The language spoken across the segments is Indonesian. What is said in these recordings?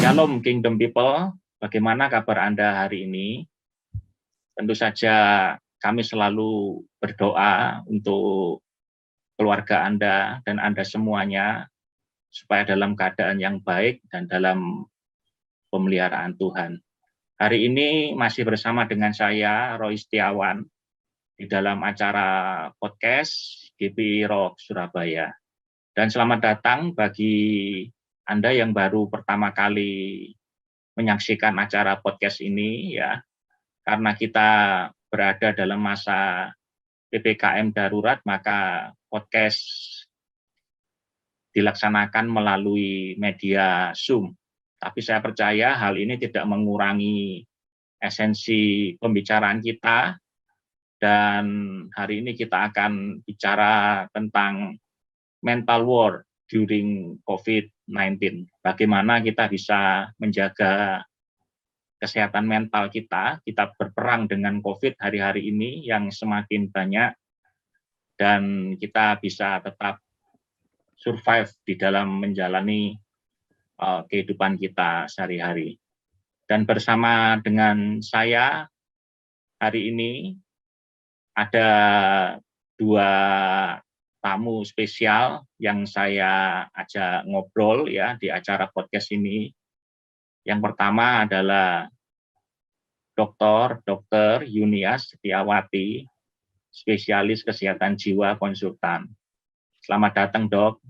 Shalom Kingdom People, bagaimana kabar Anda hari ini? Tentu saja kami selalu berdoa untuk keluarga Anda dan Anda semuanya supaya dalam keadaan yang baik dan dalam pemeliharaan Tuhan. Hari ini masih bersama dengan saya, Roy Setiawan, di dalam acara podcast GPI Rock Surabaya. Dan selamat datang bagi Anda yang baru pertama kali menyaksikan acara podcast ini, ya, karena kita berada dalam masa PPKM darurat, maka podcast dilaksanakan melalui media Zoom. Tapi saya percaya hal ini tidak mengurangi esensi pembicaraan kita, dan hari ini kita akan bicara tentang mental war during COVID-19. Bagaimana kita bisa menjaga kesehatan mental kita berperang dengan COVID hari-hari ini yang semakin banyak, dan kita bisa tetap survive di dalam menjalani kehidupan kita sehari-hari. Dan bersama dengan saya hari ini ada dua tamu spesial yang saya ajak ngobrol, ya, di acara podcast ini. Yang pertama adalah Dr. Yunias Setiawati, spesialis kesehatan jiwa konsultan. Selamat datang, Dok.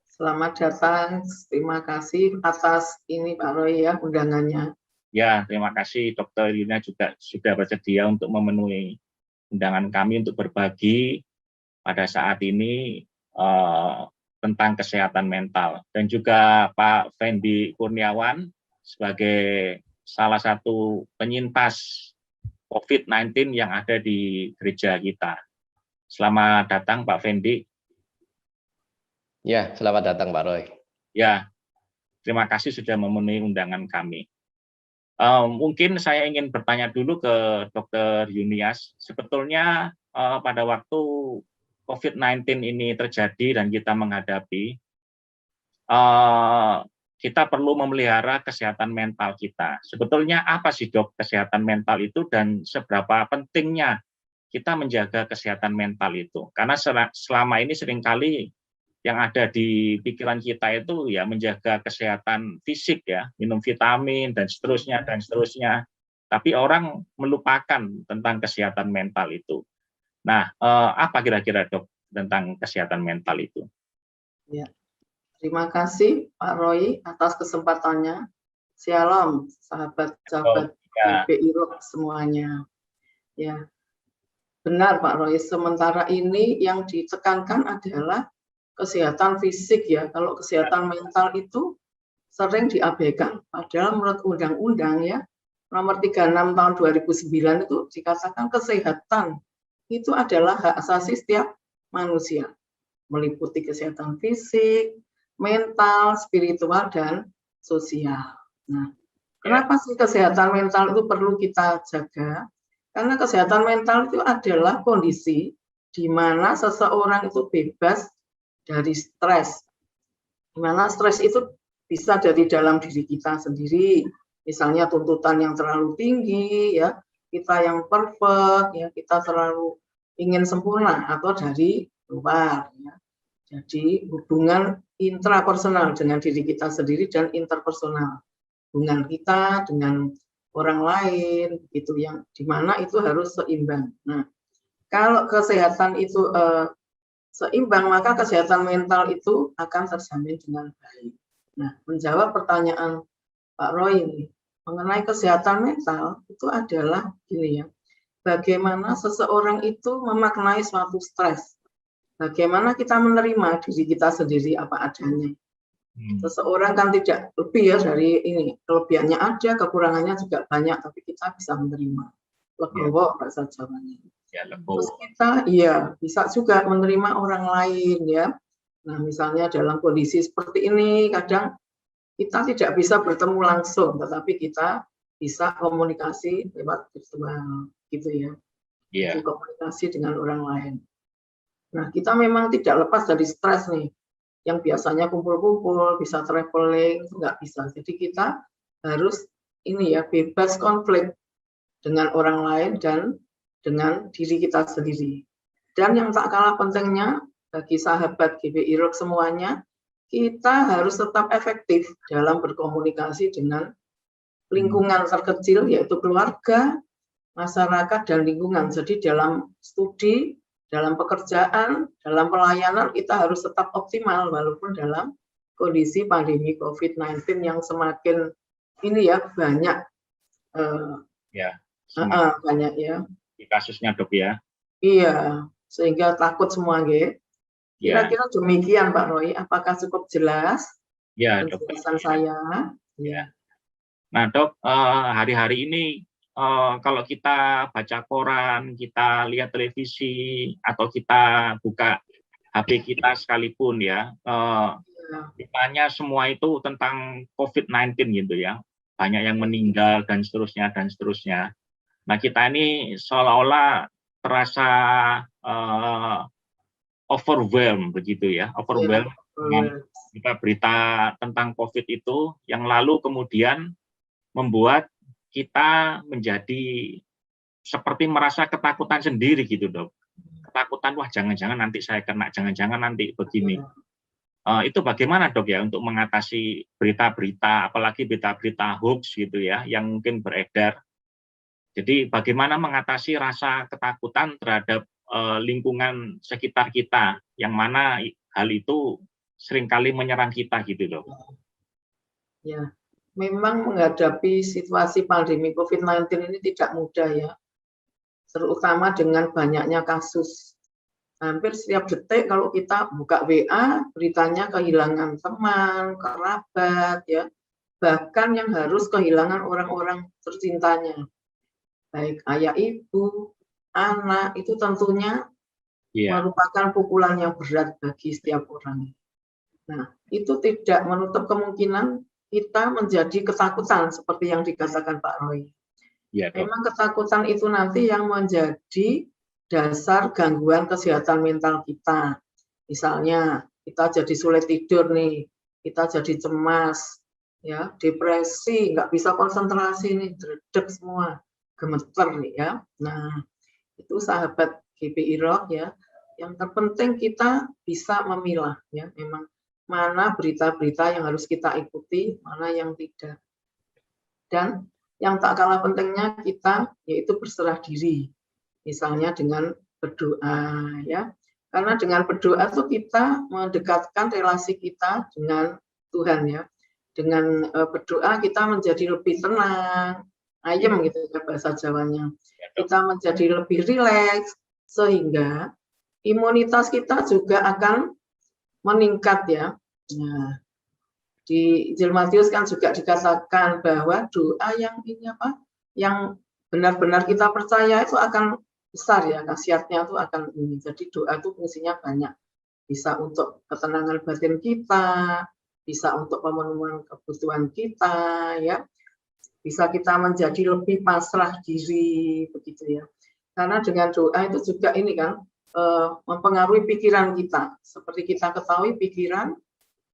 Selamat datang. Terima kasih atas ini Pak Roy, ya, undangannya. Ya, terima kasih Dr. Yunias juga sudah bersedia untuk memenuhi undangan kami untuk berbagi pada saat ini tentang kesehatan mental. Dan juga Pak Fendi Kurniawan sebagai salah satu penyintas COVID-19 yang ada di gereja kita. Selamat datang Pak Fendi. Ya, selamat datang Pak Roy. Ya, terima kasih sudah memenuhi undangan kami. Mungkin saya ingin bertanya dulu ke Dr. Yunias. Sebetulnya pada waktu COVID-19 ini terjadi dan kita menghadapi, kita perlu memelihara kesehatan mental kita. Sebetulnya apa sih, Dok, kesehatan mental itu, dan seberapa pentingnya kita menjaga kesehatan mental itu? Karena selama ini seringkali yang ada di pikiran kita itu ya menjaga kesehatan fisik, ya, minum vitamin dan seterusnya dan seterusnya. Tapi orang melupakan tentang kesehatan mental itu. Nah, apa kira-kira, Dok, tentang kesehatan mental itu? Ya, terima kasih Pak Roy atas kesempatannya. Shalom, sahabat-sahabat GPI Rock semuanya. Ya, benar Pak Roy. Sementara ini yang ditekankan adalah kesehatan fisik, ya. Kalau kesehatan mental itu sering diabaikan. Padahal menurut undang-undang, ya, nomor 36 tahun 2009 itu dikatakan kesehatan itu adalah hak asasi setiap manusia, meliputi kesehatan fisik, mental, spiritual, dan sosial. Nah, kenapa sih kesehatan mental itu perlu kita jaga? Karena kesehatan mental itu adalah kondisi di mana seseorang itu bebas dari stres. Di mana stres itu bisa dari dalam diri kita sendiri, misalnya tuntutan yang terlalu tinggi, ya, kita yang perfect, ya, kita terlalu ingin sempurna, atau dari luar, ya. Jadi hubungan intrapersonal dengan diri kita sendiri dan interpersonal, hubungan kita dengan orang lain, gitu, yang dimana itu harus seimbang. Nah, kalau kesehatan itu seimbang, maka kesehatan mental itu akan terjamin dengan baik. Nah, menjawab pertanyaan Pak Roy ini mengenai kesehatan mental itu adalah gini, ya. Bagaimana seseorang itu memaknai suatu stres. Bagaimana kita menerima diri kita sendiri apa adanya. Seseorang kan tidak lebih, ya, dari ini. Kelebihannya ada, kekurangannya juga banyak, tapi kita bisa menerima. Legowo bahasa Jawanya. Ya, terus kita, ya, bisa juga menerima orang lain, ya. Nah, misalnya dalam kondisi seperti ini, kadang kita tidak bisa bertemu langsung, tetapi kita bisa komunikasi lewat virtual, gitu, ya. Yeah. Komunikasi dengan orang lain. Nah, kita memang tidak lepas dari stres nih. Yang biasanya kumpul-kumpul, bisa traveling, itu nggak bisa. Jadi kita harus ini ya, bebas konflik dengan orang lain dan dengan diri kita sendiri. Dan yang tak kalah pentingnya bagi sahabat GBI Rock semuanya, kita harus tetap efektif dalam berkomunikasi dengan lingkungan terkecil, yaitu keluarga, masyarakat, dan lingkungan. Jadi dalam studi, dalam pekerjaan, dalam pelayanan, kita harus tetap optimal walaupun dalam kondisi pandemi COVID-19 yang semakin ini ya, banyak. Banyak ya. Di kasusnya dok ya. Iya, sehingga takut semua gitu. Kira-kira demikian Pak Roy, apakah cukup jelas? Ya dok. Penjelasan saya. Ya. Nah dok, hari-hari ini kalau kita baca koran, kita lihat televisi, atau kita buka HP kita sekalipun ya, ditanya semua itu tentang COVID-19 gitu ya. Banyak yang meninggal dan seterusnya dan seterusnya. Nah kita ini seolah-olah terasa overwhelmed begitu ya, overwhelmed dengan berita tentang COVID itu yang lalu kemudian membuat kita menjadi seperti merasa ketakutan sendiri gitu dok. Ketakutan, wah jangan-jangan nanti saya kena, jangan-jangan nanti begini. Itu bagaimana dok ya untuk mengatasi berita-berita, apalagi berita-berita hoax gitu ya, yang mungkin beredar. Jadi bagaimana mengatasi rasa ketakutan terhadap lingkungan sekitar kita, yang mana hal itu seringkali menyerang kita gitu dok. Ya, memang menghadapi situasi pandemi COVID-19 ini tidak mudah ya, terutama dengan banyaknya kasus. Hampir setiap detik kalau kita buka WA, beritanya kehilangan teman, kerabat, ya, bahkan yang harus kehilangan orang-orang tercintanya. Baik ayah ibu, anak, itu tentunya merupakan pukulan yang berat bagi setiap orang. Nah, itu tidak menutup kemungkinan kita menjadi ketakutan seperti yang dikatakan Pak Roy. Memang ketakutan itu nanti yang menjadi dasar gangguan kesehatan mental kita. Misalnya kita jadi sulit tidur nih, kita jadi cemas, ya, depresi, nggak bisa konsentrasi nih, dredeg semua, gemeter nih ya. Nah, itu sahabat GBI Rock ya. Yang terpenting kita bisa memilah ya, memang mana berita-berita yang harus kita ikuti, mana yang tidak. Dan yang tak kalah pentingnya kita yaitu berserah diri. Misalnya dengan berdoa ya. Karena dengan berdoa itu kita mendekatkan relasi kita dengan Tuhan ya. Dengan berdoa kita menjadi lebih tenang, ayem gitu ya bahasa Jawanya. Kita menjadi lebih rileks sehingga imunitas kita juga akan meningkat ya. Nah, di Injil Matius kan juga dikatakan bahwa doa yang ini apa? Yang benar-benar kita percaya itu akan besar ya, khasiatnya itu akan ini. Jadi doa itu fungsinya banyak. Bisa untuk ketenangan batin kita, bisa untuk pemenuhan kebutuhan kita ya. Bisa kita menjadi lebih pasrah diri begitu ya. Karena dengan doa itu juga ini kan mempengaruhi pikiran kita. Seperti kita ketahui pikiran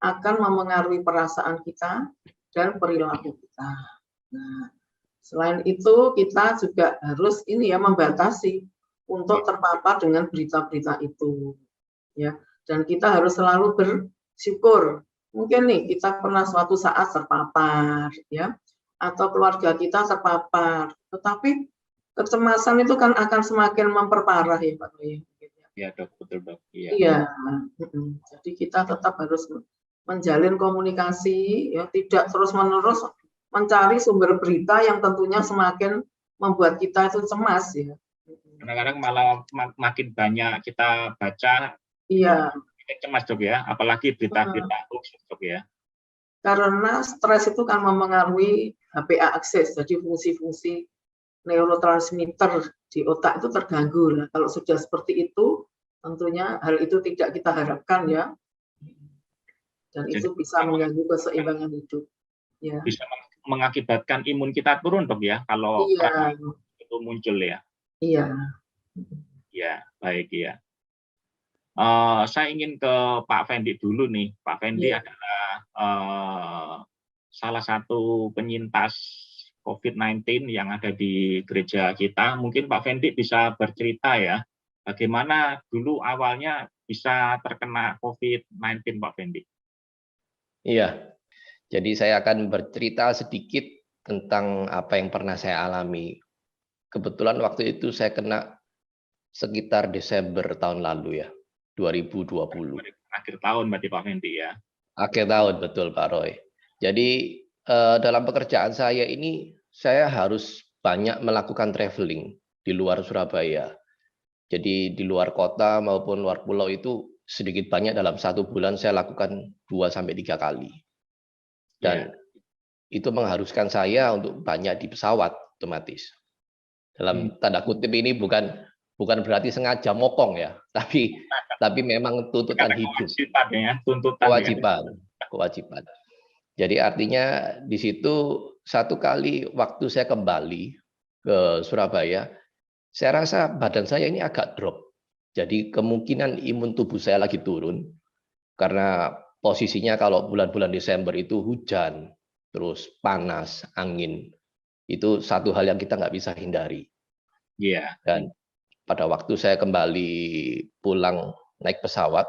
akan memengaruhi perasaan kita dan perilaku kita. Nah, selain itu kita juga harus ini ya membatasi untuk terpapar dengan berita-berita itu, ya. Dan kita harus selalu bersyukur. Mungkin nih kita pernah suatu saat terpapar, ya, atau keluarga kita terpapar. Tetapi kecemasan itu kan akan semakin memperparah ya Pak Roy. Iya dok, betul dok. Iya. Jadi kita tetap harus menjalin komunikasi, ya, tidak terus-menerus mencari sumber berita yang tentunya semakin membuat kita itu cemas ya. Kadang-kadang malah makin banyak kita baca, iya, kita cemas dok ya, apalagi berita-berita hoax dok ya. Karena stres itu kan memengaruhi HPA akses, jadi fungsi-fungsi neurotransmitter di otak itu terganggu. Nah, kalau sudah seperti itu, tentunya hal itu tidak kita harapkan ya. Dan jadi, itu bisa mengganggu keseimbangan hidup. Ya. Bisa mengakibatkan imun kita turun dok ya, kalau itu muncul ya. Iya. Ya, baik ya. Saya ingin ke Pak Fendi dulu nih. Pak Fendi adalah salah satu penyintas COVID-19 yang ada di gereja kita. Mungkin Pak Fendi bisa bercerita ya, bagaimana dulu awalnya bisa terkena COVID-19, Pak Fendi. Iya, jadi saya akan bercerita sedikit tentang apa yang pernah saya alami. Kebetulan waktu itu saya kena sekitar Desember tahun lalu ya, 2020. Akhir tahun berarti Pak Fendi ya. Akhir tahun, betul Pak Roy. Jadi dalam pekerjaan saya ini, saya harus banyak melakukan traveling di luar Surabaya. Jadi di luar kota maupun luar pulau itu sedikit banyak dalam 1 bulan saya lakukan 2-3 kali. Dan itu mengharuskan saya untuk banyak di pesawat otomatis. Dalam tanda kutip ini bukan berarti sengaja mokong ya, tapi memang tuntutan hidup. Kewajiban. Jadi artinya di situ satu kali waktu saya kembali ke Surabaya, saya rasa badan saya ini agak drop. Jadi kemungkinan imun tubuh saya lagi turun karena posisinya kalau bulan-bulan Desember itu hujan, terus panas, angin. Itu satu hal yang kita nggak bisa hindari. Iya. Dan pada waktu saya kembali pulang naik pesawat,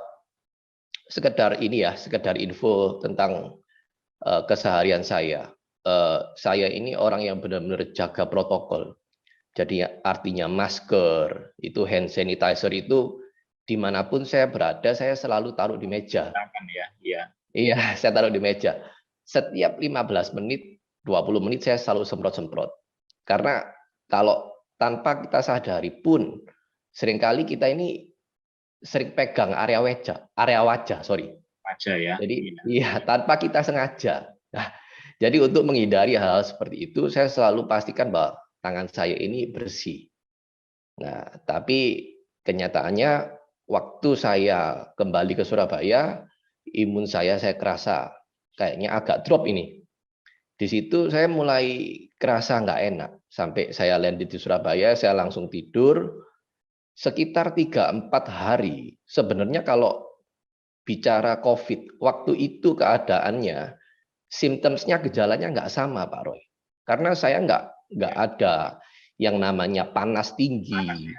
sekedar info tentang keseharian saya. Saya ini orang yang benar-benar jaga protokol. Jadi artinya masker, itu hand sanitizer itu dimanapun saya berada, saya selalu taruh di meja. Iya, saya taruh di meja. Setiap 15 menit, 20 menit saya selalu semprot-semprot. Karena kalau tanpa kita sadari pun, seringkali kita ini sering pegang area wajah. Wajah ya. Jadi iya, tanpa kita sengaja. Nah, jadi untuk menghindari hal seperti itu, saya selalu pastikan bahwa tangan saya ini bersih. Nah, tapi kenyataannya waktu saya kembali ke Surabaya, imun saya kerasa kayaknya agak drop ini. Di situ saya mulai kerasa nggak enak. Sampai saya landed di Surabaya, saya langsung tidur. Sekitar 3-4 hari. Sebenarnya kalau bicara COVID, waktu itu keadaannya, simptomsnya, gejalanya nggak sama Pak Roy. Karena saya nggak ada yang namanya panas tinggi.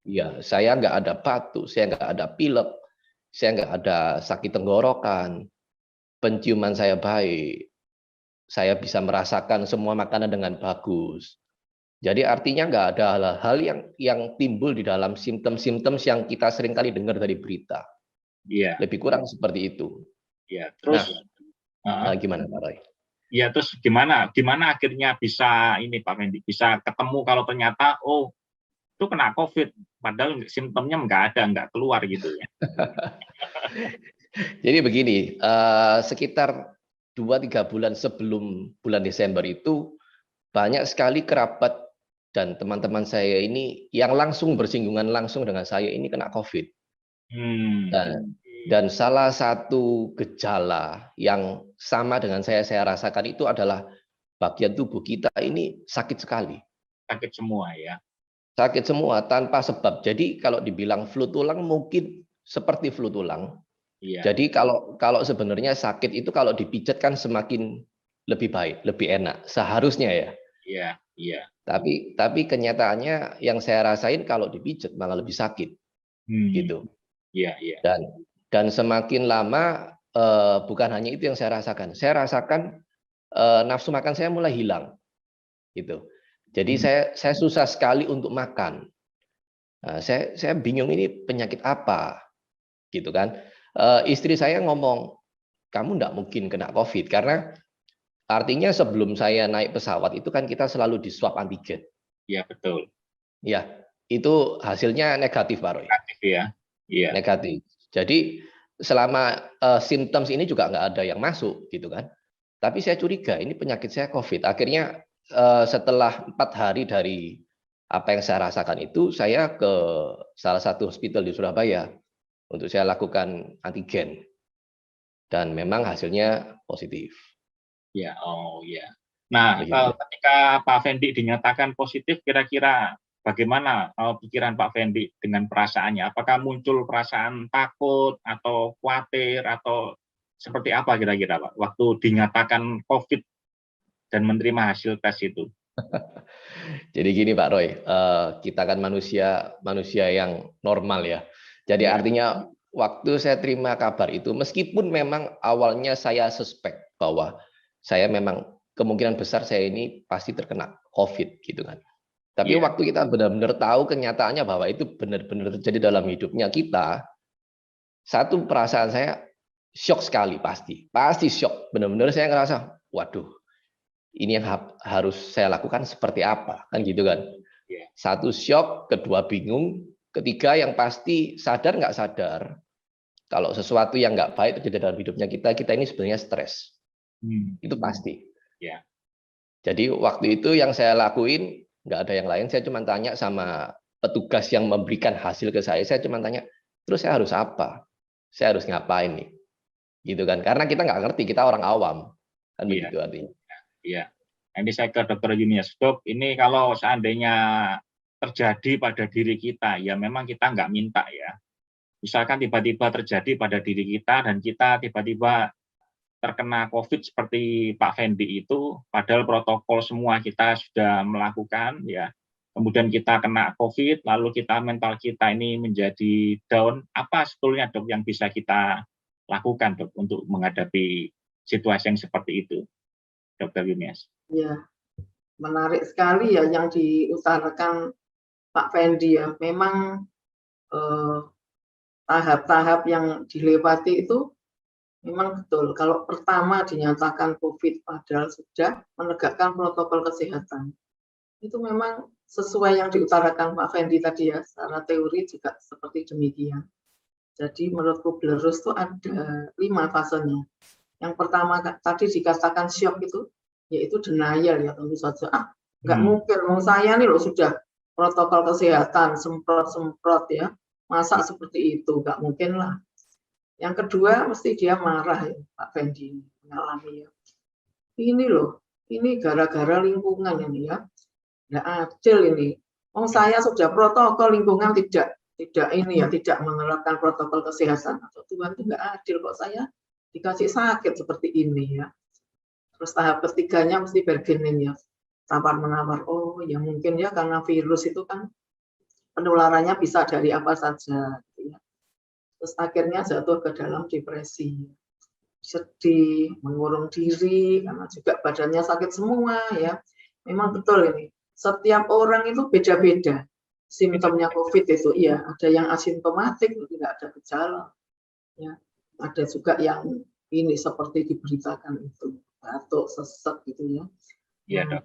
Ya, saya nggak ada batuk, saya nggak ada pilek, saya nggak ada sakit tenggorokan, penciuman saya baik, saya bisa merasakan semua makanan dengan bagus. Jadi artinya nggak ada hal-hal yang timbul di dalam simptom-simptom yang kita seringkali dengar dari berita. Iya. Lebih kurang seperti itu. Iya. Terus gimana Pak Roy? Ya, terus gimana akhirnya bisa ini Pak Fendi, bisa ketemu kalau ternyata itu kena COVID, padahal simptomnya nggak keluar gitu ya. Jadi begini, sekitar 2-3 bulan sebelum bulan Desember itu banyak sekali kerabat dan teman-teman saya ini yang langsung bersinggungan langsung dengan saya ini kena COVID. Dan salah satu gejala yang sama dengan saya rasakan itu adalah bagian tubuh kita ini sakit sekali. Sakit semua ya. Sakit semua tanpa sebab. Jadi kalau dibilang flu tulang mungkin seperti flu tulang. Iya. Jadi kalau sebenarnya sakit itu kalau dipijat kan semakin lebih baik, lebih enak seharusnya ya. Iya. Tapi kenyataannya yang saya rasain kalau dipijat malah lebih sakit. Gitu. Iya. Dan semakin lama bukan hanya itu yang saya rasakan. Saya rasakan nafsu makan saya mulai hilang. Gitu. Jadi saya susah sekali untuk makan. Nah, saya bingung ini penyakit apa. Gitu kan. Istri saya ngomong, kamu enggak mungkin kena COVID karena artinya sebelum saya naik pesawat itu kan kita selalu di swab antigen. Iya, betul. Ya, itu hasilnya negatif, Pak Roy. Negatif ya. Iya. Negatif. Jadi selama simptoms ini juga nggak ada yang masuk gitu kan. Tapi saya curiga ini penyakit saya COVID. Akhirnya setelah 4 hari dari apa yang saya rasakan itu, saya ke salah satu hospital di Surabaya untuk saya lakukan antigen. Dan memang hasilnya positif. Ya, ya. Nah, ketika Pak Fendi dinyatakan positif, kira-kira bagaimana pikiran Pak Fendi dengan perasaannya? Apakah muncul perasaan takut atau khawatir atau seperti apa kira-kira Pak waktu dinyatakan COVID dan menerima hasil tes itu? Jadi gini Pak Roy, kita kan manusia yang normal ya. Jadi Ya. artinya waktu saya terima kabar itu, meskipun memang awalnya saya suspek bahwa saya memang kemungkinan besar saya ini pasti terkena COVID gitu kan. Tapi Iya. waktu kita benar-benar tahu kenyataannya bahwa itu benar-benar terjadi dalam hidupnya kita, satu perasaan saya shock sekali pasti shock. Benar-benar saya ngerasa, waduh, ini yang harus saya lakukan seperti apa kan gitu kan. Iya. Satu shock, kedua bingung, ketiga yang pasti sadar nggak sadar kalau sesuatu yang nggak baik terjadi dalam hidupnya kita ini sebenarnya stres. Itu pasti. Ya. Jadi waktu itu yang saya lakuin nggak ada yang lain, saya cuma tanya sama petugas yang memberikan hasil ke saya cuma tanya, terus saya harus apa? Saya harus ngapain nih? Gitu kan? Karena kita nggak ngerti, kita orang awam kan Iya. begitu artinya. Iya. Ini saya ke Dr. Yunius. Dok, ini kalau seandainya terjadi pada diri kita, ya memang kita nggak minta ya. Misalkan tiba-tiba terjadi pada diri kita dan kita tiba-tiba terkena COVID seperti Pak Fendi itu, padahal protokol semua kita sudah melakukan ya. Kemudian kita kena COVID, lalu kita mental kita ini menjadi down. Apa sebetulnya Dok yang bisa kita lakukan Dok untuk menghadapi situasi yang seperti itu, Dr. Yunius? Ya, menarik sekali ya yang diutarakan Pak Fendi ya. Memang tahap-tahap yang dilewati itu memang betul. Kalau pertama dinyatakan COVID padahal sudah menegakkan protokol kesehatan, itu memang sesuai yang diutarakan Pak Fendi tadi ya, secara teori juga seperti demikian. Jadi menurutku Belarus itu ada 5 fasenya. Yang pertama tadi dikatakan shock itu, yaitu denial ya, tentu saja. Nggak mungkin, saya nih loh sudah protokol kesehatan, semprot-semprot ya, masa seperti itu, nggak mungkin lah. Yang kedua mesti dia marah ya, Pak Fendi mengalami ya. Ini loh, ini gara-gara lingkungan ini ya, nggak adil ini. Saya sudah protokol lingkungan tidak ini ya, tidak menerapkan protokol kesehatan. Atau Tuhan itu nggak adil kok saya dikasih sakit seperti ini ya. Terus tahap ketiganya mesti bargaining ya, tawar-menawar. Oh ya mungkin ya karena virus itu kan penularannya bisa dari apa saja. Gitu ya. Terus akhirnya jatuh ke dalam depresi, sedih, mengurung diri karena juga badannya sakit semua ya. Memang betul ini. Setiap orang itu beda-beda simptomnya COVID itu. Iya, ada yang asimptomatik, tidak ada gejala. Ya, ada juga yang ini seperti diberitakan itu, batuk, sesek gitu ya. Iya, Dok.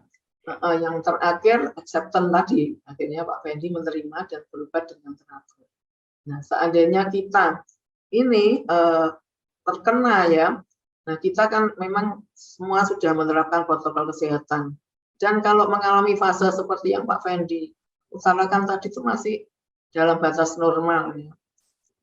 Yang terakhir acceptance tadi, akhirnya Pak Fendi menerima dan berubah dengan teratur. Nah, seandainya kita ini terkena ya, nah kita kan memang semua sudah menerapkan protokol kesehatan. Dan kalau mengalami fase seperti yang Pak Fendi utarakan tadi itu masih dalam batas normal ya.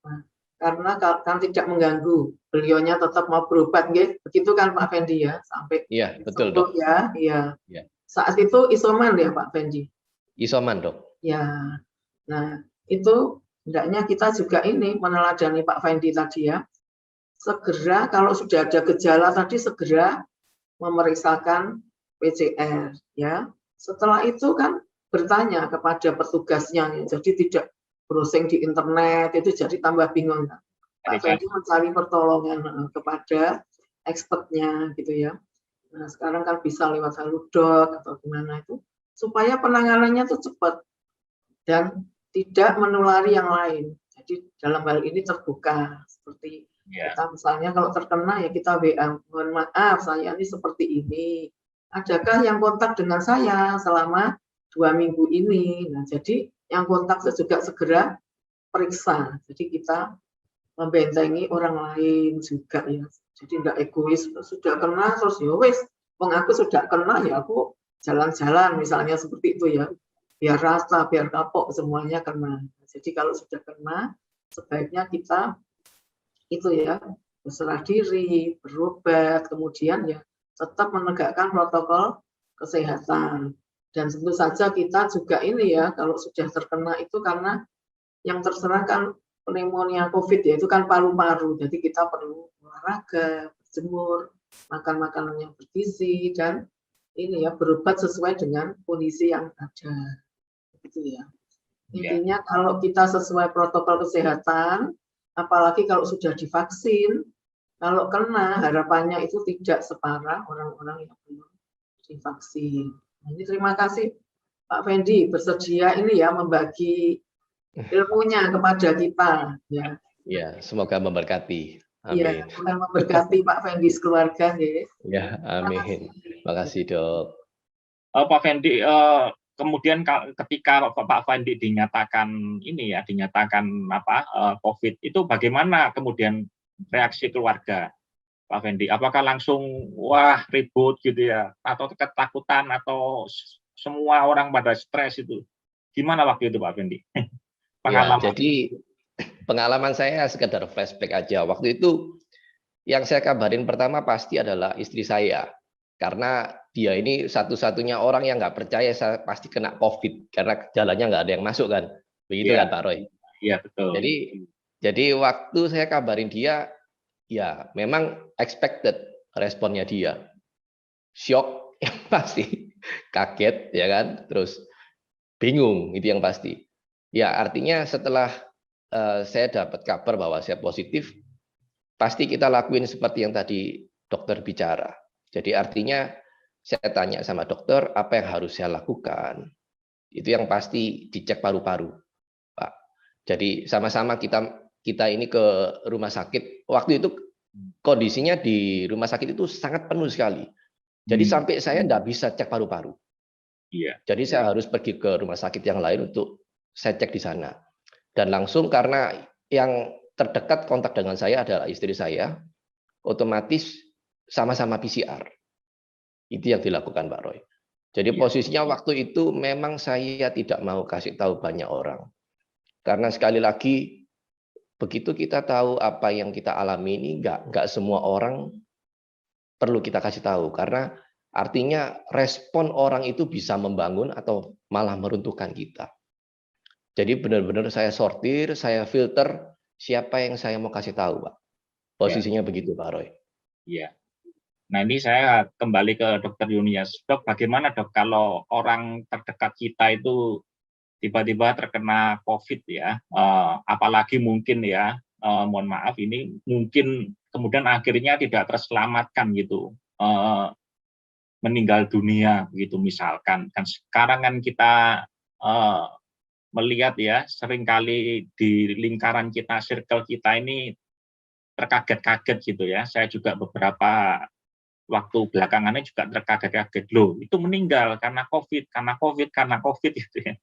Nah, karena kan tidak mengganggu, beliaunya tetap mau berobat, begitu kan Pak Fendi ya, sampai iya betul Dok ya, iya. Ya. Saat itu isoman ya Pak Fendi. Isoman Dok. Ya, nah itu hendaknya kita juga ini meneladani Pak Fendi tadi ya. Segera kalau sudah ada gejala tadi segera memeriksakan PCR ya. Setelah itu kan bertanya kepada petugasnya ya. Jadi tidak browsing di internet itu jadi tambah bingung kan. Pak Fendi mencari pertolongan kepada expertnya gitu ya. Nah, sekarang kan bisa lewat Halodoc atau gimana itu supaya penanganannya itu cepat dan tidak menulari yang lain. Jadi dalam hal ini terbuka seperti kita misalnya kalau terkena ya kita WA, mohon maaf saya ini seperti ini. Adakah yang kontak dengan saya selama 2 minggu ini? Nah, jadi yang kontak juga segera periksa. Jadi kita membentengi orang lain juga ya. Jadi tidak egois, sudah kena terus ya wes, wong aku sudah kena ya aku jalan-jalan misalnya seperti itu ya. Biar rasa, biar kapok semuanya kena. Jadi kalau sudah kena, sebaiknya kita itu ya berserah diri, berobat, kemudian ya tetap menegakkan protokol kesehatan. Dan tentu saja kita juga ini ya kalau sudah terkena itu karena yang terserang kan pneumonia COVID ya, itu kan paru-paru. Jadi kita perlu olahraga, berjemur, makan makanan yang bergizi, dan ini ya berobat sesuai dengan kondisi yang ada. Gitu ya. Intinya kalau kita sesuai protokol kesehatan, apalagi kalau sudah divaksin, kalau kena harapannya itu tidak separah orang-orang yang belum divaksin. Ini terima kasih Pak Fendi bersedia ini ya membagi ilmunya kepada kita ya. Ya, semoga memberkati. Iya, Amin. Tuhan memberkati Pak Fendi sekeluarga ya. Ya, amin. Terima kasih, Dok. Pak Fendi, kemudian ketika Pak Fendi dinyatakan ini ya, dinyatakan COVID, itu bagaimana kemudian reaksi keluarga Pak Fendi? Apakah langsung wah ribut gitu ya, atau ketakutan, atau semua orang pada stres itu? Gimana waktu itu Pak Fendi? Ya, jadi pengalaman saya sekedar flashback aja. Waktu itu yang saya kabarin pertama pasti adalah istri saya. Karena dia ini satu-satunya orang yang nggak percaya saya pasti kena COVID. Karena jalannya nggak ada yang masuk kan. Begitu kan Pak Roy? Iya, betul. Jadi waktu saya kabarin dia, ya memang expected responnya dia. Shock yang pasti. Kaget ya kan. Terus bingung itu yang pasti. Ya, artinya setelah saya dapat kabar bahwa saya positif, pasti kita lakuin seperti yang tadi dokter bicara. Jadi artinya saya tanya sama dokter, apa yang harus saya lakukan? Itu yang pasti dicek paru-paru, Pak. Jadi sama-sama kita ini ke rumah sakit. Waktu itu kondisinya di rumah sakit itu sangat penuh sekali. Jadi sampai saya nggak bisa cek paru-paru. Iya. Jadi saya harus pergi ke rumah sakit yang lain untuk saya cek di sana. Dan langsung karena yang terdekat kontak dengan saya adalah istri saya, otomatis sama-sama PCR. Itu yang dilakukan Pak Roy. Jadi posisinya waktu itu memang saya tidak mau kasih tahu banyak orang. Karena sekali lagi, begitu kita tahu apa yang kita alami ini, nggak semua orang perlu kita kasih tahu. Karena artinya respon orang itu bisa membangun atau malah meruntuhkan kita. Jadi benar-benar saya sortir, saya filter siapa yang saya mau kasih tahu, Pak. Posisinya begitu, Pak Roy. Iya. Nah, ini saya kembali ke Dokter Yunias. Dok, bagaimana dok kalau orang terdekat kita itu tiba-tiba terkena COVID ya, apalagi mungkin ya, mohon maaf ini mungkin kemudian akhirnya tidak terselamatkan gitu, meninggal dunia gitu misalkan. Kan sekarang kan kita melihat ya, seringkali di lingkaran kita, circle kita ini terkaget-kaget gitu ya. Saya juga beberapa waktu belakangannya juga terkaget-kaget, loh itu meninggal karena COVID gitu ya.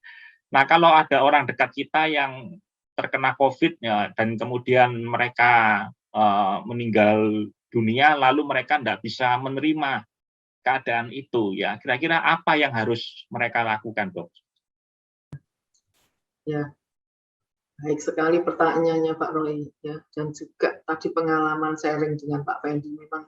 Nah kalau ada orang dekat kita yang terkena COVID ya, dan kemudian mereka meninggal dunia, lalu mereka tidak bisa menerima keadaan itu ya, kira-kira apa yang harus mereka lakukan, Dok? Ya, baik sekali pertanyaannya Pak Roy ya, dan juga tadi pengalaman sharing dengan Pak Fendi memang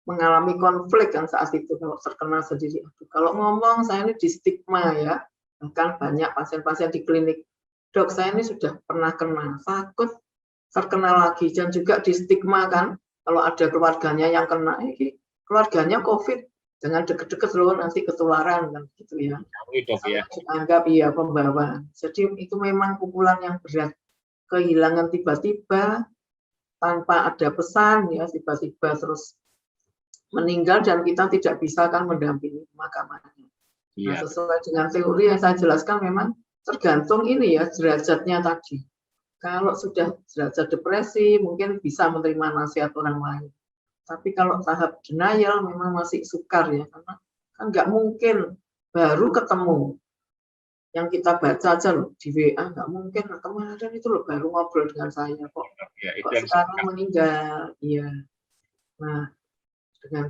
mengalami konflik kan saat itu kalau terkena sendiri. Kalau ngomong saya ini di stigma ya, bahkan banyak pasien-pasien di klinik, dok saya ini sudah pernah kena, takut terkena lagi, dan juga di stigma kan kalau ada keluarganya yang kena, ini keluarganya COVID, jangan deket-deket loh nanti ketularan kan gitu ya. Dianggap ya pembawa. Jadi itu memang pukulan yang berat, kehilangan tiba-tiba tanpa ada pesan ya, tiba-tiba terus meninggal dan kita tidak bisa kan mendampingi pemakamannya. Nah, sesuai dengan teori yang saya jelaskan memang tergantung ini ya derajatnya tadi. Kalau sudah derajat depresi mungkin bisa menerima nasihat orang lain. Tapi kalau tahap denial memang masih sukar ya, karena kan nggak mungkin baru ketemu. Yang kita baca aja loh di WA, nggak mungkin kemarin itu loh baru ngobrol dengan saya kok sekarang meninggal. Iya. Nah, dengan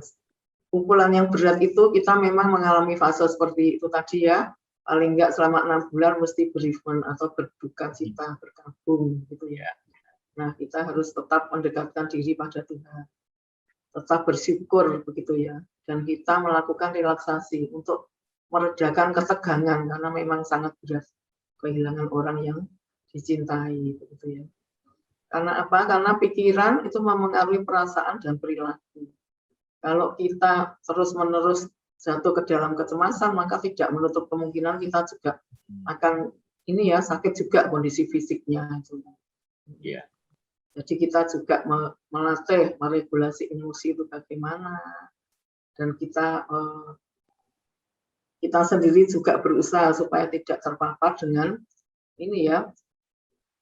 pukulan yang berat itu kita memang mengalami fase seperti itu tadi ya, paling nggak selama 6 bulan mesti bereavement atau berduka cita, berkabung gitu ya. Nah, kita harus tetap mendekatkan diri pada Tuhan, tetap bersyukur begitu ya, dan kita melakukan relaksasi untuk meredakan ketegangan karena memang sangat berat kehilangan orang yang dicintai begitu ya. Karena apa? Karena pikiran itu memengaruhi perasaan dan perilaku. Kalau kita terus-menerus jatuh ke dalam kecemasan, maka tidak menutup kemungkinan kita juga akan ini ya sakit juga kondisi fisiknya. Iya. Jadi kita juga melatih meregulasi emosi itu bagaimana, dan kita sendiri juga berusaha supaya tidak terpapar dengan ini ya,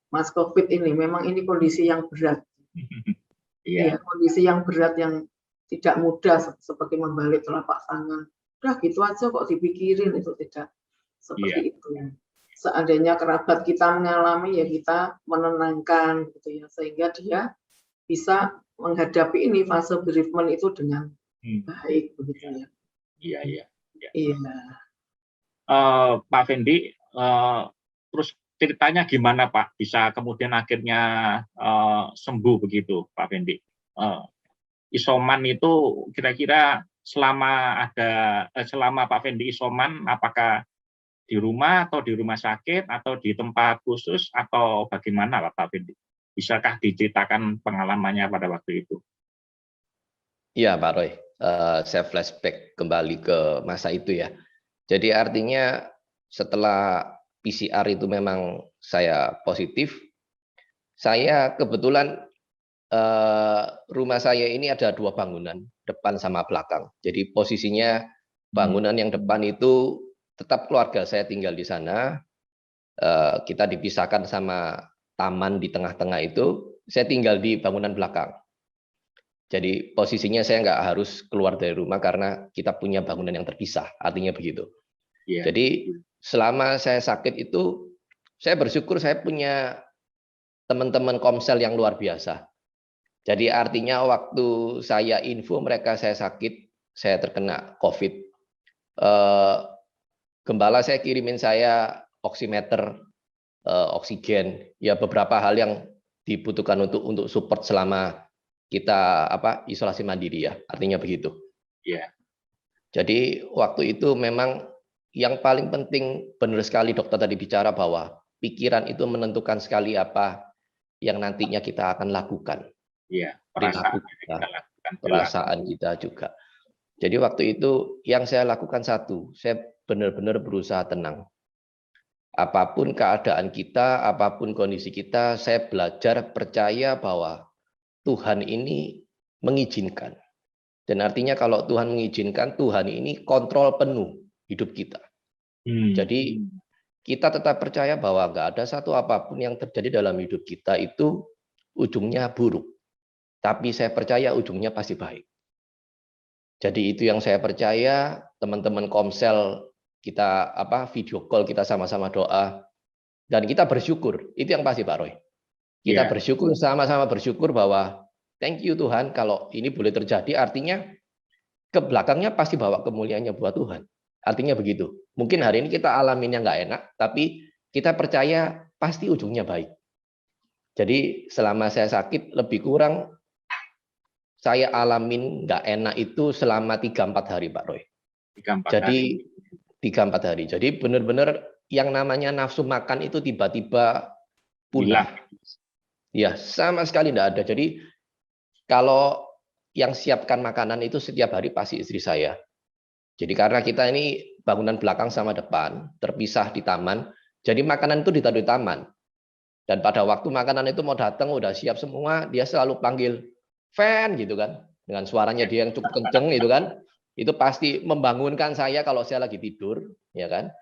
Mas COVID ini. Memang ini kondisi yang berat. Iya. Ya, kondisi yang berat yang tidak mudah, seperti membalik telapak tangan. Udah gitu aja kok dipikirin, itu tidak seperti itu. Seandainya kerabat kita mengalami, ya kita menenangkan gitu ya, sehingga dia bisa menghadapi ini fase bereavement itu dengan baik begitu ya. Iya. Iya. Pak Fendi, terus ceritanya gimana Pak bisa kemudian akhirnya sembuh begitu Pak Fendi? Isoman itu kira-kira selama Pak Fendi isoman, apakah di rumah atau di rumah sakit atau di tempat khusus atau bagaimana Pak Fendi? Bisakah diceritakan pengalamannya pada waktu itu? Iya Pak Roy, saya flashback kembali ke masa itu ya. Jadi artinya setelah PCR itu memang saya positif, saya kebetulan rumah saya ini ada 2 bangunan, depan sama belakang. Jadi posisinya bangunan yang depan itu tetap keluarga saya tinggal di sana. Kita dipisahkan sama taman di tengah-tengah itu. Saya tinggal di bangunan belakang. Jadi posisinya saya nggak harus keluar dari rumah karena kita punya bangunan yang terpisah. Artinya begitu. Yeah. Jadi selama saya sakit itu, saya bersyukur saya punya teman-teman komsel yang luar biasa. Jadi artinya waktu saya info mereka saya sakit, saya terkena COVID, gembala saya kirimin saya oximeter, oksigen, ya beberapa hal yang dibutuhkan untuk support selama kita isolasi mandiri ya, artinya begitu. Yeah. Jadi waktu itu memang yang paling penting, benar sekali dokter tadi bicara bahwa pikiran itu menentukan sekali apa yang nantinya kita akan lakukan. Iya, perasaan kita juga. Jadi waktu itu yang saya lakukan satu, saya benar-benar berusaha tenang. Apapun keadaan kita, apapun kondisi kita, saya belajar percaya bahwa Tuhan ini mengizinkan. Dan artinya kalau Tuhan mengizinkan, Tuhan ini kontrol penuh hidup kita. Jadi kita tetap percaya bahwa nggak ada satu apapun yang terjadi dalam hidup kita itu ujungnya buruk. Tapi saya percaya ujungnya pasti baik. Jadi itu yang saya percaya, teman-teman komsel kita video call, kita sama-sama doa, dan kita bersyukur. Itu yang pasti Pak Roy. Kita bersyukur, sama-sama bersyukur bahwa thank you Tuhan, kalau ini boleh terjadi, artinya ke belakangnya pasti bawa kemuliaannya buat Tuhan. Artinya begitu. Mungkin hari ini kita alaminnya nggak enak, tapi kita percaya pasti ujungnya baik. Jadi selama saya sakit, lebih kurang saya alamin nggak enak itu selama 3-4 hari Pak Roy. 3-4 hari. Jadi benar-benar yang namanya nafsu makan itu tiba-tiba punah. Ya, sama sekali nggak ada. Jadi kalau yang siapkan makanan itu setiap hari pasti istri saya. Jadi karena kita ini bangunan belakang sama depan, terpisah di taman, jadi makanan itu ditaruh di taman. Dan pada waktu makanan itu mau datang, udah siap semua, dia selalu panggil, Fan gitu kan, dengan suaranya dia yang cukup kenceng gitu kan, itu pasti membangunkan saya kalau saya lagi tidur, ya kan.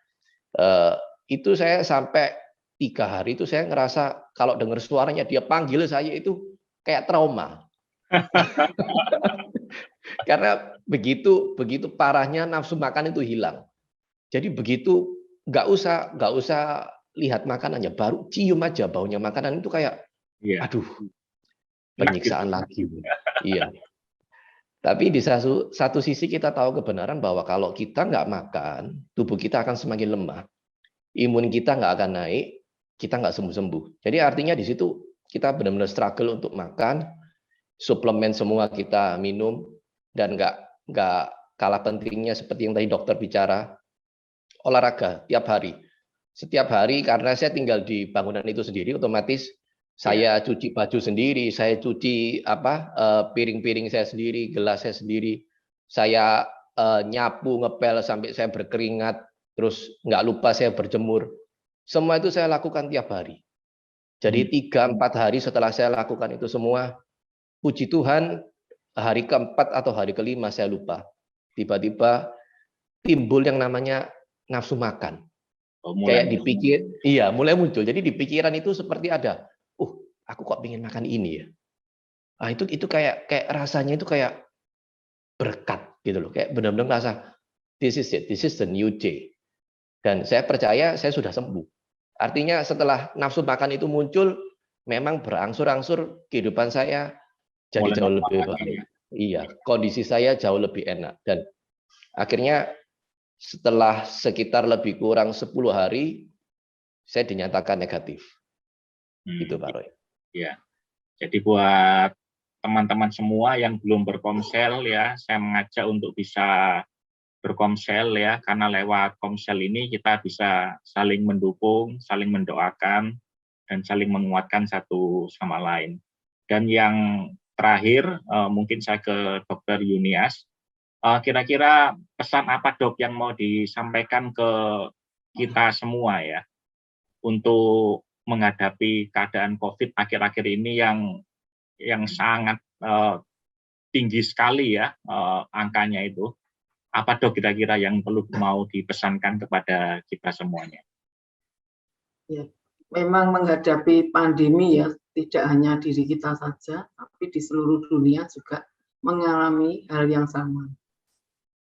Itu saya sampai 3 hari itu saya ngerasa kalau dengar suaranya dia panggil saya itu kayak trauma. Karena begitu parahnya nafsu makan itu hilang. Jadi begitu nggak usah lihat makanannya, baru cium aja baunya makanan itu kayak, aduh. Penyiksaan lagi. Iya. Tapi di satu sisi kita tahu kebenaran bahwa kalau kita nggak makan, tubuh kita akan semakin lemah. Imun kita nggak akan naik, kita nggak sembuh-sembuh. Jadi artinya di situ kita benar-benar struggle untuk makan, suplemen semua kita minum, dan nggak kalah pentingnya seperti yang tadi dokter bicara, olahraga tiap hari. Setiap hari karena saya tinggal di bangunan itu sendiri, otomatis Saya cuci baju sendiri, saya cuci piring-piring saya sendiri, gelas saya sendiri. Saya nyapu, ngepel sampai saya berkeringat, terus nggak lupa saya berjemur. Semua itu saya lakukan tiap hari. Jadi 3-4 hari setelah saya lakukan itu semua, puji Tuhan, hari keempat atau hari kelima saya lupa. Tiba-tiba timbul yang namanya nafsu makan. Kayak dipikir, iya mulai muncul. Jadi di pikiran itu seperti ada, aku kok pengen makan ini ya. Ah itu kayak rasanya itu kayak berkat gitu loh. Kayak benar-benar merasa this is it, this is the new day. Dan saya percaya saya sudah sembuh. Artinya setelah nafsu makan itu muncul, memang berangsur-angsur kehidupan saya jadi jauh lebih baik. Iya, kondisi saya jauh lebih enak. Dan akhirnya setelah sekitar lebih kurang 10 hari, saya dinyatakan negatif. Gitu Pak Roy. Ya, jadi buat teman-teman semua yang belum berkomsel ya, saya mengajak untuk bisa berkomsel ya, karena lewat komsel ini kita bisa saling mendukung, saling mendoakan, dan saling menguatkan satu sama lain. Dan yang terakhir, mungkin saya ke Dr. Yunias, kira-kira pesan apa Dok yang mau disampaikan ke kita semua ya, untuk menghadapi keadaan COVID akhir-akhir ini yang sangat tinggi sekali ya angkanya itu. Apa Dok kira-kira yang perlu mau dipesankan kepada kita semuanya? Ya, memang menghadapi pandemi ya, tidak hanya diri kita saja, tapi di seluruh dunia juga mengalami hal yang sama.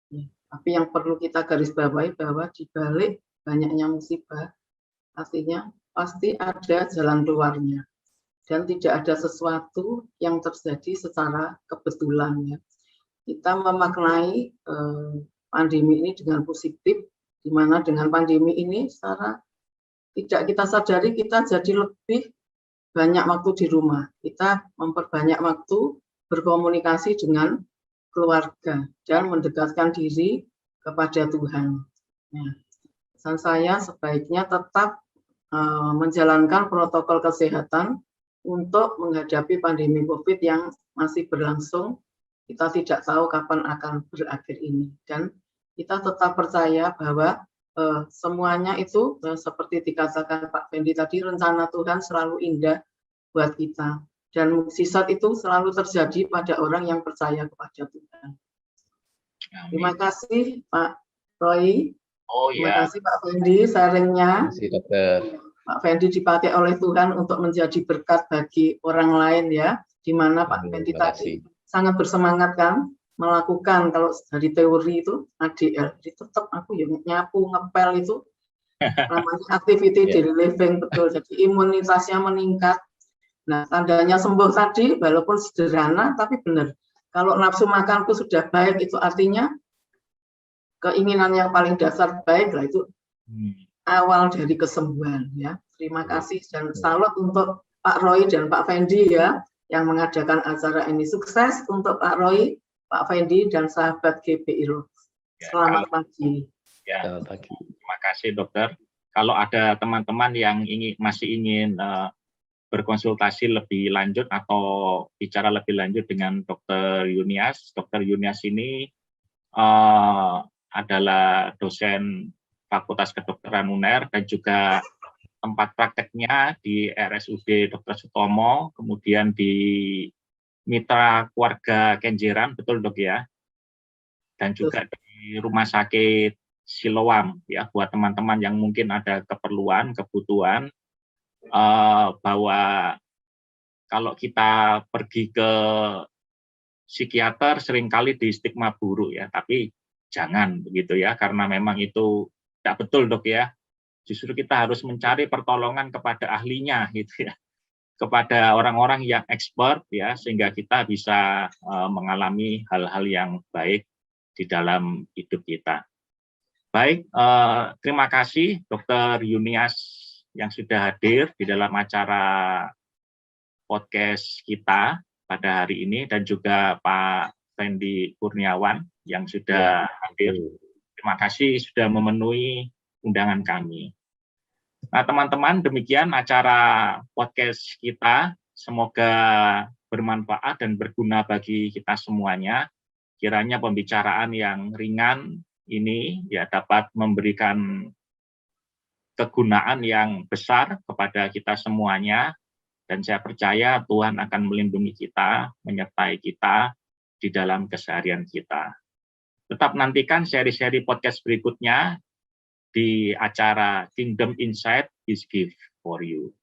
Ya, tapi yang perlu kita garis bawahi bahwa di balik banyaknya musibah, artinya pasti ada jalan keluarnya. Dan tidak ada sesuatu yang terjadi secara kebetulan ya. Kita memaknai pandemi ini dengan positif, di mana dengan pandemi ini secara tidak kita sadari kita jadi lebih banyak waktu di rumah. Kita memperbanyak waktu berkomunikasi dengan keluarga dan mendekatkan diri kepada Tuhan. Nah, pesan saya sebaiknya tetap menjalankan protokol kesehatan untuk menghadapi pandemi COVID yang masih berlangsung. Kita tidak tahu kapan akan berakhir ini. Dan kita tetap percaya bahwa semuanya itu seperti dikatakan Pak Fendi tadi, rencana Tuhan selalu indah buat kita. Dan mukjizat itu selalu terjadi pada orang yang percaya kepada Tuhan. Terima kasih Pak Roy. Terima kasih Pak Fendi sharingnya. Terima kasih Dokter. Pak Fendi dipakai oleh Tuhan untuk menjadi berkat bagi orang lain ya, di mana Pak Fendi tadi sangat bersemangat kan melakukan, kalau dari teori itu ADL, jadi tetap aku ya nyapu, ngepel itu namanya activity daily living, betul, jadi imunitasnya meningkat. Nah, tandanya sembuh tadi walaupun sederhana tapi benar. Kalau nafsu makanku sudah baik, itu artinya keinginan yang paling dasar baik lah, itu awal dari kesembuhan ya. Terima kasih dan salut untuk Pak Roy dan Pak Fendi ya yang mengadakan acara ini. Sukses untuk Pak Roy, Pak Fendi dan sahabat GBI Rock. Selamat pagi. Ya, terima kasih Dokter. Kalau ada teman-teman yang masih ingin berkonsultasi lebih lanjut atau bicara lebih lanjut dengan Dokter Yunias ini adalah dosen Fakultas Kedokteran UNER dan juga tempat prakteknya di RSUD Dr. Sutomo, kemudian di Mitra Keluarga Kenjeran, betul Dok ya? Dan juga di Rumah Sakit Siloam ya, buat teman-teman yang mungkin ada kebutuhan bahwa kalau kita pergi ke psikiater seringkali di stigma buruk ya, tapi jangan begitu ya, karena memang itu tidak betul Dok ya. Justru kita harus mencari pertolongan kepada ahlinya gitu ya, kepada orang-orang yang expert ya, sehingga kita bisa mengalami hal-hal yang baik di dalam hidup kita. Baik, terima kasih Dr. Yunias yang sudah hadir di dalam acara podcast kita pada hari ini, dan juga Pak Fendi Kurniawan yang sudah hadir. Terima kasih sudah memenuhi undangan kami. Nah, teman-teman, demikian acara podcast kita. Semoga bermanfaat dan berguna bagi kita semuanya. Kiranya pembicaraan yang ringan ini ya dapat memberikan kegunaan yang besar kepada kita semuanya. Dan saya percaya Tuhan akan melindungi kita, menyertai kita di dalam keseharian kita. Tetap nantikan seri-seri podcast berikutnya di acara Kingdom Insight is Gift for You.